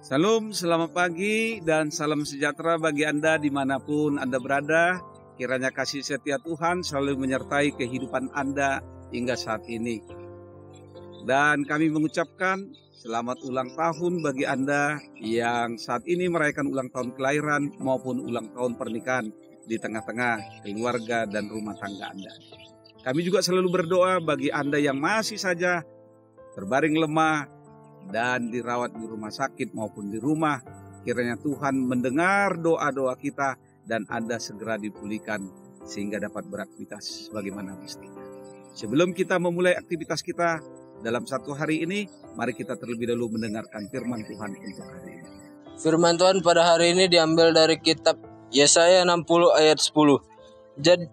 Salam, selamat pagi dan salam sejahtera bagi Anda dimanapun Anda berada. Kiranya kasih setia Tuhan selalu menyertai kehidupan Anda hingga saat ini. Dan kami mengucapkan selamat ulang tahun bagi Anda yang saat ini merayakan ulang tahun kelahiran maupun ulang tahun pernikahan di tengah-tengah keluarga dan rumah tangga Anda. Kami juga selalu berdoa bagi Anda yang masih saja terbaring lemah dan dirawat di rumah sakit maupun di rumah. Kiranya Tuhan mendengar doa-doa kita dan Anda segera dipulihkan sehingga dapat beraktivitas bagaimana mestinya. Sebelum kita memulai aktivitas kita dalam satu hari ini, mari kita terlebih dahulu mendengarkan firman Tuhan untuk hari ini. Firman Tuhan pada hari ini diambil dari kitab Yesaya 60 ayat 10. Jadi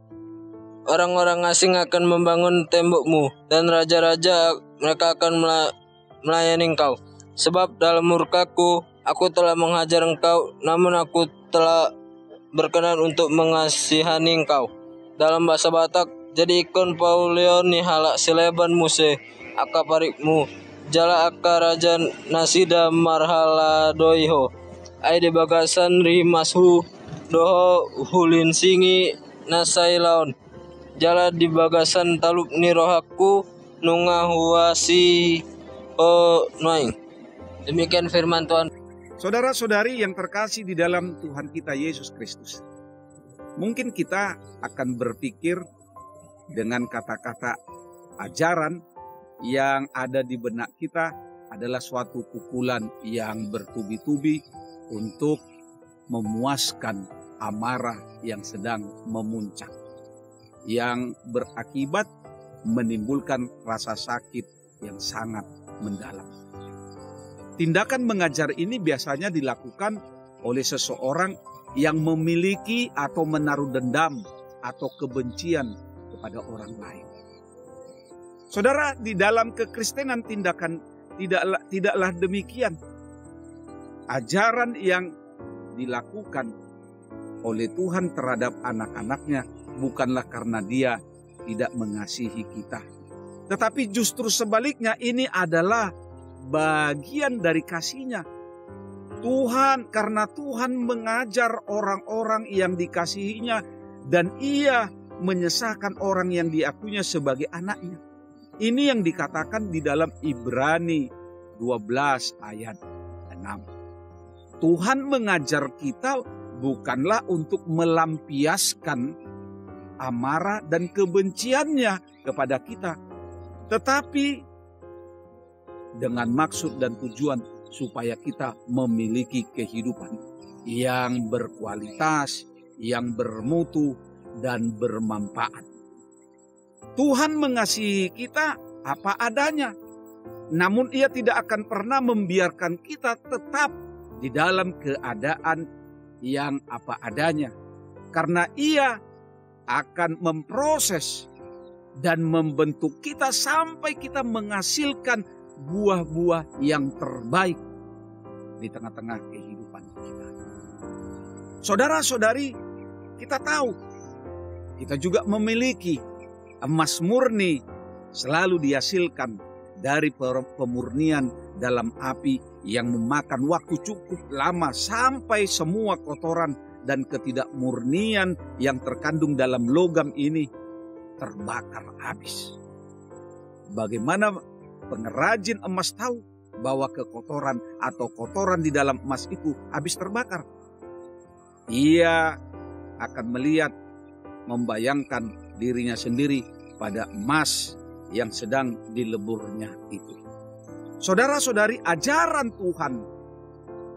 orang-orang asing akan membangun tembokmu dan raja-raja mereka akan melayani engkau. Sebab dalam murkaku aku telah menghajar engkau, namun aku telah berkenan untuk mengasihani engkau. Dalam bahasa Batak, jadi ikon Paulion ni halak seleban muse akaparikmu jala aka raja nasida marhala doiho ai de bagasan rimashu doho hulin singi nasailaon jala di bagasan taluk ni rohaku nunga huasi noing. Demikian firman Tuhan. Saudara-saudari yang terkasih di dalam Tuhan kita Yesus Kristus, mungkin kita akan berpikir dengan kata-kata ajaran yang ada di benak kita adalah suatu pukulan yang bertubi-tubi untuk memuaskan amarah yang sedang memuncak, yang berakibat menimbulkan rasa sakit yang sangat mendalam. Tindakan mengajar ini biasanya dilakukan oleh seseorang yang memiliki atau menaruh dendam atau kebencian kepada orang lain. Saudara, di dalam kekristenan tindakan tidaklah demikian. Ajaran yang dilakukan oleh Tuhan terhadap anak-anaknya bukanlah karena Dia tidak mengasihi kita, tetapi justru sebaliknya, ini adalah bagian dari kasih-Nya. Karena Tuhan mengajar orang-orang yang dikasihinya dan Ia menyesahkan orang yang diakuinya sebagai anaknya. Ini yang dikatakan di dalam Ibrani 12 ayat 6. Tuhan mengajar kita bukanlah untuk melampiaskan amarah dan kebenciannya kepada kita, tetapi dengan maksud dan tujuan supaya kita memiliki kehidupan yang berkualitas, yang bermutu, dan bermanfaat. Tuhan mengasihi kita apa adanya, namun Ia tidak akan pernah membiarkan kita tetap di dalam keadaan yang apa adanya, karena Ia akan memproses dan membentuk kita sampai kita menghasilkan buah-buah yang terbaik di tengah-tengah kehidupan kita. Saudara-saudari, kita tahu, kita juga memiliki emas murni selalu dihasilkan dari pemurnian dalam api yang memakan waktu cukup lama sampai semua kotoran dan ketidakmurnian yang terkandung dalam logam ini terbakar habis. Bagaimana pengrajin emas tahu bahwa kekotoran atau kotoran di dalam emas itu habis terbakar? Ia akan melihat, membayangkan dirinya sendiri pada emas yang sedang dileburnya itu. Saudara-saudari, ajaran Tuhan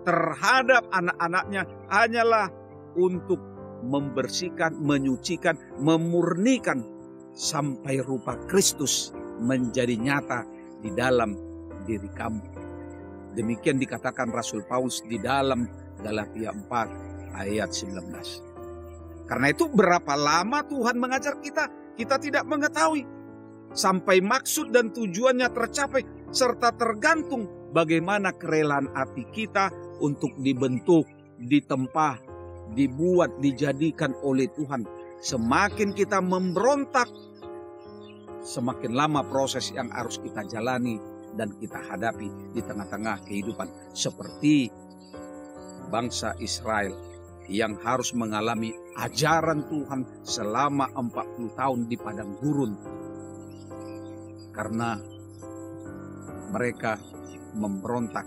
terhadap anak-anaknya hanyalah untuk membersihkan, menyucikan, memurnikan sampai rupa Kristus menjadi nyata di dalam diri kamu. Demikian dikatakan Rasul Paulus di dalam Galatia 4 ayat 19. Karena itu berapa lama Tuhan mengajar kita, kita tidak mengetahui. Sampai maksud dan tujuannya tercapai, serta tergantung bagaimana kerelaan hati kita untuk dibentuk, ditempa, dibuat, dijadikan oleh Tuhan. Semakin kita memberontak, semakin lama proses yang harus kita jalani dan kita hadapi di tengah-tengah kehidupan. Seperti bangsa Israel yang harus mengalami ajaran Tuhan selama 40 tahun di padang gurun. Karena mereka memberontak,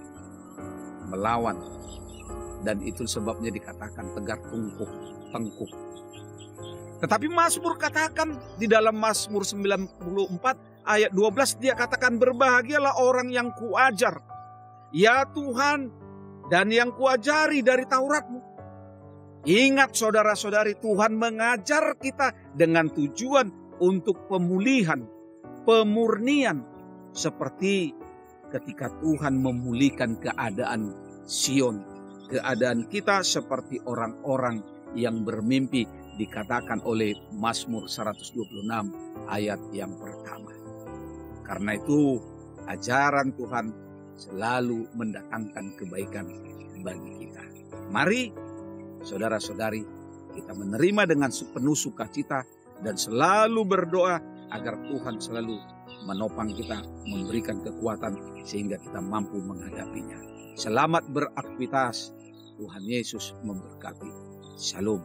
melawan, dan itu sebabnya dikatakan tegar tengkuk. Tetapi Mazmur katakan di dalam Mazmur 94 ayat 12, dia katakan, berbahagialah orang yang kuajar, ya Tuhan, dan yang kuajari dari Taurat-Mu. Ingat saudara-saudari, Tuhan mengajar kita dengan tujuan untuk pemulihan, pemurnian, seperti ketika Tuhan memulihkan keadaan Sion, keadaan kita seperti orang-orang yang bermimpi, dikatakan oleh Mazmur 126 ayat yang pertama. Karena itu ajaran Tuhan selalu mendatangkan kebaikan bagi kita. Mari saudara-saudari, kita menerima dengan penuh sukacita dan selalu berdoa agar Tuhan selalu menopang kita, memberikan kekuatan sehingga kita mampu menghadapinya. Selamat beraktivitas. Tuhan Yesus memberkati. Shalom.